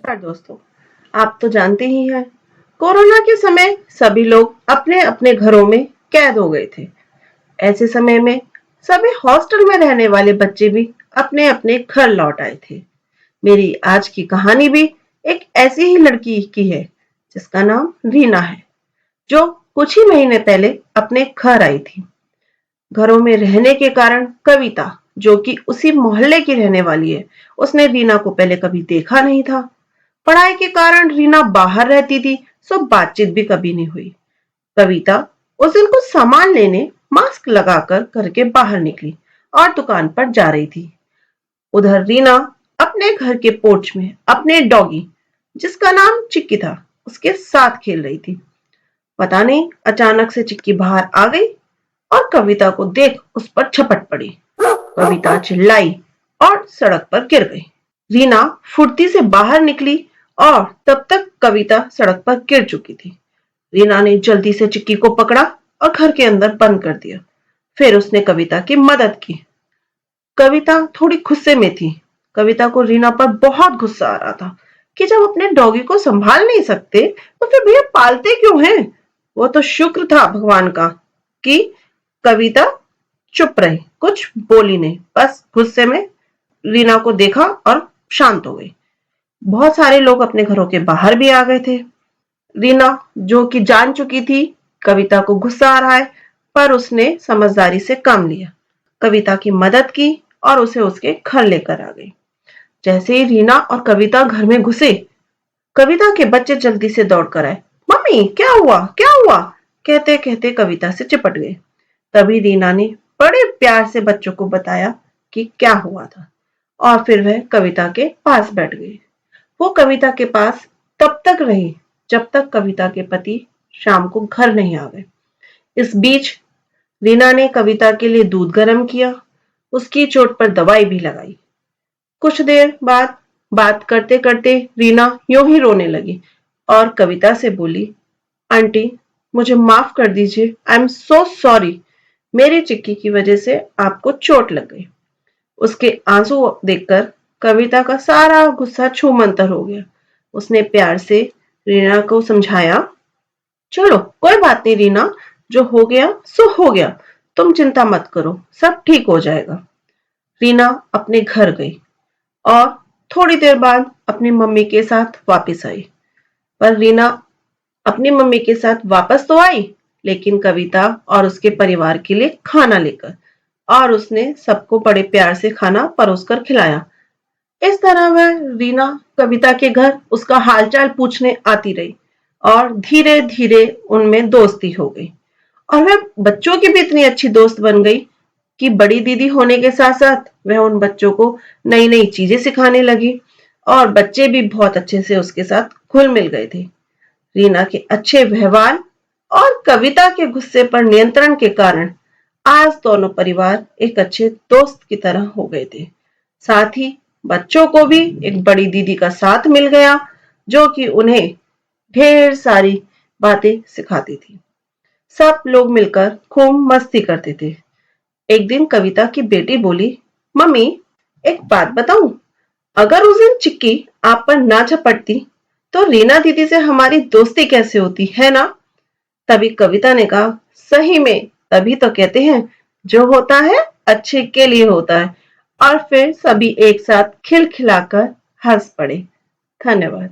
नमस्कार दोस्तों। आप तो जानते ही हैं, कोरोना के समय सभी लोग अपने अपने घरों में कैद हो गए थे। ऐसे समय में सभी हॉस्टल में रहने वाले बच्चे भी अपने अपने घर लौट आए थे। मेरी आज की कहानी भी एक ऐसी ही लड़की की है जिसका नाम रीना है, जो कुछ ही महीने पहले अपने घर आई थी। घरों में रहने के कारण कविता, जो कि उसी मोहल्ले की रहने वाली है, उसने रीना को पहले कभी देखा नहीं था। पढ़ाई के कारण रीना बाहर रहती थी, सो बातचीत भी कभी नहीं हुई। कविता उस दिन कुछ सामान लेने मास्क लगाकर घर के बाहर निकली और दुकान पर जा रही थी। उधर रीना अपने घर के पोर्च में अपने डॉगी, जिसका नाम चिक्की था, उसके साथ खेल रही थी। पता नहीं अचानक से चिक्की बाहर आ गई और कविता को देख उस पर झपट पड़ी। कविता चिल्लाई और सड़क पर गिर गई। रीना फुर्ती से बाहर निकली और तब तक कविता सड़क पर गिर चुकी थी। रीना ने जल्दी से चिक्की को पकड़ा और घर के अंदर बंद कर दिया। फिर उसने कविता की मदद की। कविता थोड़ी गुस्से में थी। कविता को रीना पर बहुत गुस्सा आ रहा था कि जब अपने डॉगी को संभाल नहीं सकते तो फिर भैया पालते क्यों हैं। वो तो शुक्र था भगवान का कि कविता चुप रही, कुछ बोली नहीं, बस गुस्से में रीना को देखा और शांत हो गई। बहुत सारे लोग अपने घरों के बाहर भी आ गए थे। रीना, जो कि जान चुकी थी कविता को गुस्सा आ रहा है, पर उसने समझदारी से काम लिया, कविता की मदद की और उसे उसके घर लेकर आ गई। जैसे ही रीना और कविता घर में घुसे, कविता के बच्चे जल्दी से दौड़ कर आए। मम्मी क्या हुआ, क्या हुआ, कहते कहते कविता से चिपट गए। तभी रीना ने बड़े प्यार से बच्चों को बताया कि क्या हुआ था और फिर वह कविता के पास बैठ गई। वो कविता के पास तब तक रही जब तक कविता के पति शाम को घर नहीं आ गए। इस बीच रीना ने कविता के लिए दूध गर्म किया, उसकी चोट पर दवाई भी लगाई। कुछ देर बाद बात करते करते रीना यूं ही रोने लगी और कविता से बोली, आंटी मुझे माफ कर दीजिए, आई एम सो सॉरी, मेरी चिक्की की वजह से आपको चोट लग गई। उसके आंसू देखकर कविता का सारा गुस्सा छूमंतर हो गया। उसने प्यार से रीना को समझाया, चलो कोई बात नहीं रीना, जो हो गया सो हो गया, तुम चिंता मत करो, सब ठीक हो जाएगा। रीना अपने घर गई और थोड़ी देर बाद अपनी मम्मी के साथ वापस आई। पर रीना अपनी मम्मी के साथ वापस तो आई, लेकिन कविता और उसके परिवार के लिए खाना लेकर, और उसने सबको बड़े प्यार से खाना परोसकर खिलाया। इस तरह वह रीना कविता के घर उसका हालचाल पूछने आती रही और धीरे धीरे उनमें दोस्ती हो गई। और वह बच्चों की भी इतनी अच्छी दोस्त बन गई कि बड़ी दीदी होने के साथ साथ वह उन बच्चों को नई नई चीजें सिखाने लगी और बच्चे भी बहुत अच्छे से उसके साथ घुल मिल गए थे। रीना के अच्छे व्यवहार और कविता के गुस्से पर नियंत्रण के कारण आज दोनों परिवार एक अच्छे दोस्त की तरह हो गए थे। साथ ही बच्चों को भी एक बड़ी दीदी का साथ मिल गया, जो कि उन्हें ढेर सारी बातें सिखाती थी। सब लोग मिलकर खूब मस्ती करते थे। एक दिन कविता की बेटी बोली, मम्मी एक बात बताऊं, अगर उस दिन चिक्की आप पर ना झपटती तो रीना दीदी से हमारी दोस्ती कैसे होती, है ना। तभी कविता ने कहा, सही में, तभी तो कहते हैं जो होता है अच्छे के लिए होता है। और फिर सभी एक साथ खिलखिलाकर हंस पड़े। धन्यवाद।